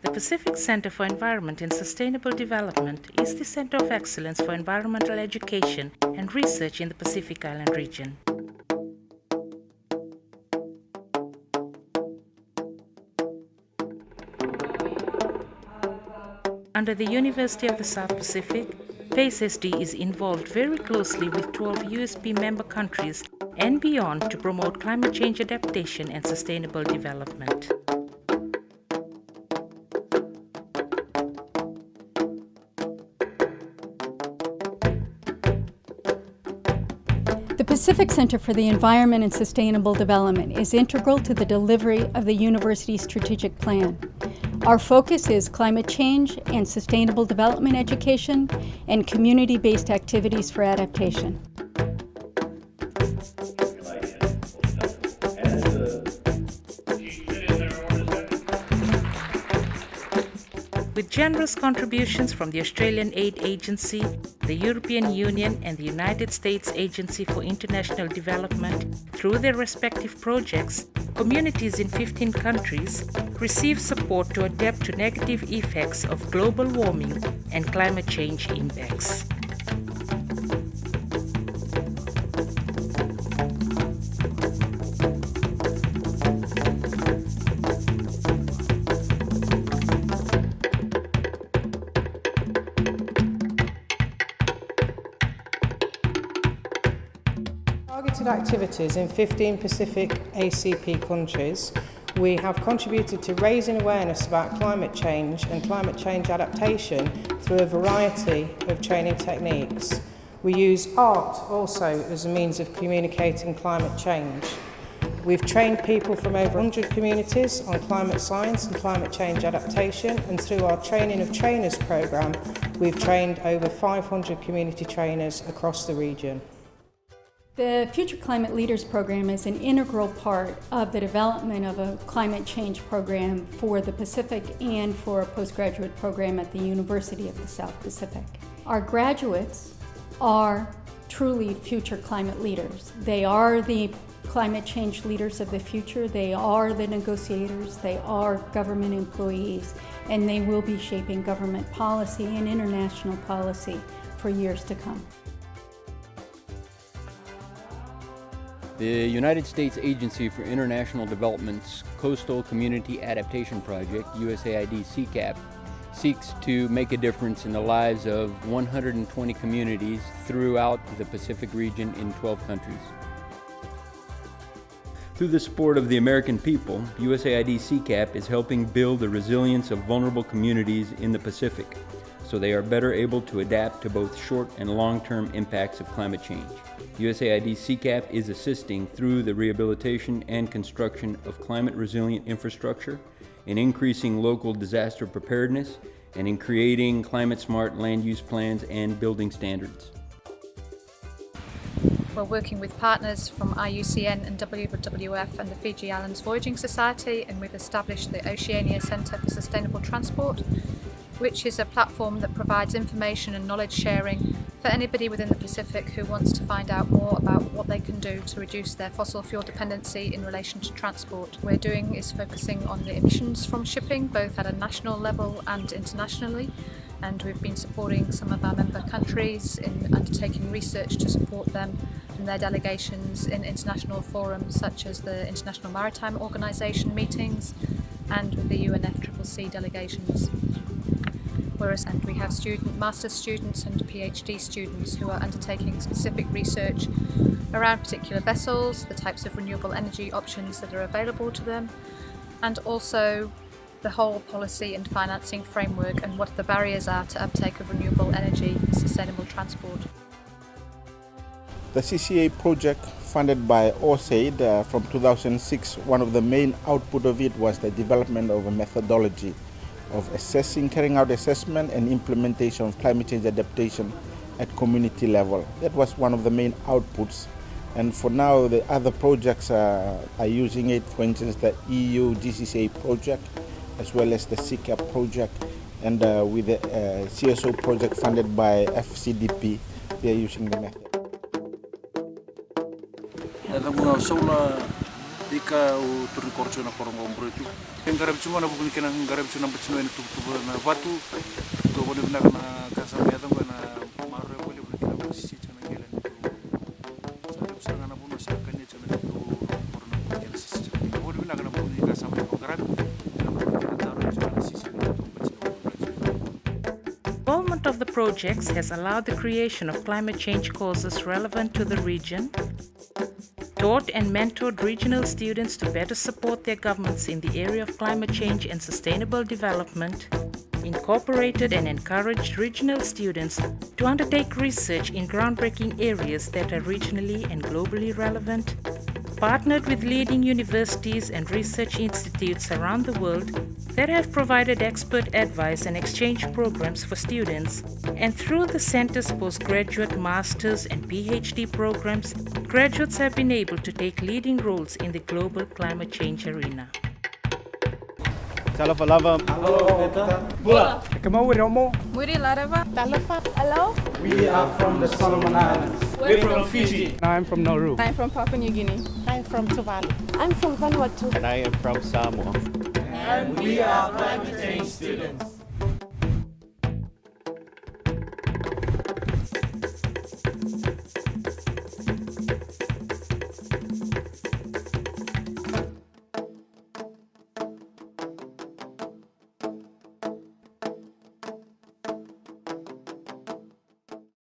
The Pacific Center for Environment and Sustainable Development is the center of excellence for environmental education and research in the Pacific Island region. Under the University of the South Pacific, PaCE is involved very closely with 12 USP member countries and beyond to promote climate change adaptation and sustainable development. The Pacific Center for the Environment and Sustainable Development is integral to the delivery of the University Strategic Plan. Our focus is climate change and sustainable development education and community-based activities for adaptation. With generous contributions from the Australian Aid Agency, the European Union and the United States Agency for International Development through their respective projects, communities in 15 countries receive support to adapt to negative effects of global warming and climate change impacts. Targeted activities in 15 Pacific ACP countries, we have contributed to raising awareness about climate change and climate change adaptation through a variety of training techniques. We use art also as a means of communicating climate change. We've trained people from over 100 communities on climate science and climate change adaptation, and through our Training of Trainers programme, we've trained over 500 community trainers across the region. The Future Climate Leaders Program is an integral part of the development of a climate change program for the Pacific and for a postgraduate program at the University of the South Pacific. Our graduates are truly future climate leaders. They are the climate change leaders of the future. They are the negotiators. They are government employees, and they will be shaping government policy and international policy for years to come. The United States Agency for International Development's Coastal Community Adaptation Project, USAID CCAP, seeks to make a difference in the lives of 120 communities throughout the Pacific region in 12 countries. Through the support of the American people, USAID CCAP is helping build the resilience of vulnerable communities in the Pacific, so they are better able to adapt to both short and long-term impacts of climate change. USAID CCAP is assisting through the rehabilitation and construction of climate-resilient infrastructure, in increasing local disaster preparedness, and in creating climate-smart land use plans and building standards. We're working with partners from IUCN and WWF and the Fiji Islands Voyaging Society, and we've established the Oceania Centre for Sustainable Transport, which is a platform that provides information and knowledge sharing for anybody within the Pacific who wants to find out more about what they can do to reduce their fossil fuel dependency in relation to transport. What we're doing is focusing on the emissions from shipping, both at a national level and internationally, and we've been supporting some of our member countries in undertaking research to support them and their delegations in international forums such as the International Maritime Organisation meetings and with the UNFCCC delegations. And we have master's students and PhD students who are undertaking specific research around particular vessels, the types of renewable energy options that are available to them, and also the whole policy and financing framework and what the barriers are to uptake of renewable energy for sustainable transport. The CCA project funded by USAID from 2006, one of the main output of it was the development of a methodology of carrying out assessment and implementation of climate change adaptation at community level. That was one of the main outputs. And for now, the other projects are using it, for instance, the EU GCCA project, as well as the CCAP project, and with the CSO project funded by FCDP, they are using the method. ika o turi korcho na korongo ombreti engarab chuma na bugni kena engarab chuna bachno en tu na vatu to bone na casa me da na marre bole bole kena basi chana gelen to sarap sanga na buno sa kanya chana to korona kena sisi bone na bugni casa me engarab Involvement of the projects has allowed the creation of climate change courses relevant to the region, taught and mentored regional students to better support their governments in the area of climate change and sustainable development, incorporated and encouraged regional students to undertake research in groundbreaking areas that are regionally and globally relevant, partnered with leading universities and research institutes around the world that have provided expert advice and exchange programs for students, and through the center's postgraduate, master's, and PhD programs, graduates have been able to take leading roles in the global climate change arena. Talafalava. Bula. Muri Larava. Talafa. Hello. We are from the Solomon Islands. We're from Fiji. I'm from Nauru. I'm from Papua New Guinea. I'm from Tuvalu. I'm from Vanuatu. And I am from Samoa. And we are climate change students.